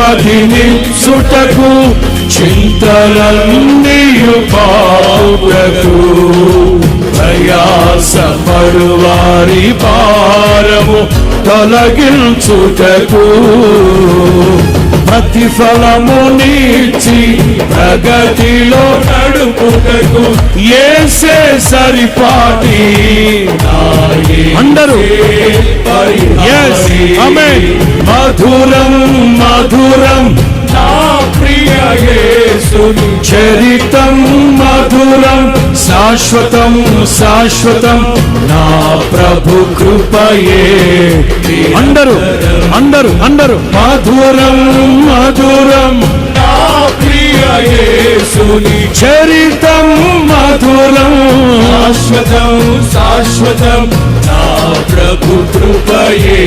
నెమ్మదిని సుటకు చింతలన్నీయు పాపుటకు ప్రయాసపడువారి భారము తొలగించుటకు ప్రతిఫలమునిచ్చి ప్రగతిలో నడుపుటకు యేసే సరిపాటి అందరూ మధురం మధురం నా ప్రియ యేసుని చరితం మధురం శాశ్వతం శాశ్వతం నా ప్రభు కృపయే అందరూ అందరూ అందరూ మధురం మధురం నా ప్రియ యేసుని చరితం మధురం శాశ్వతం శాశ్వతం నా ప్రభు కృపయే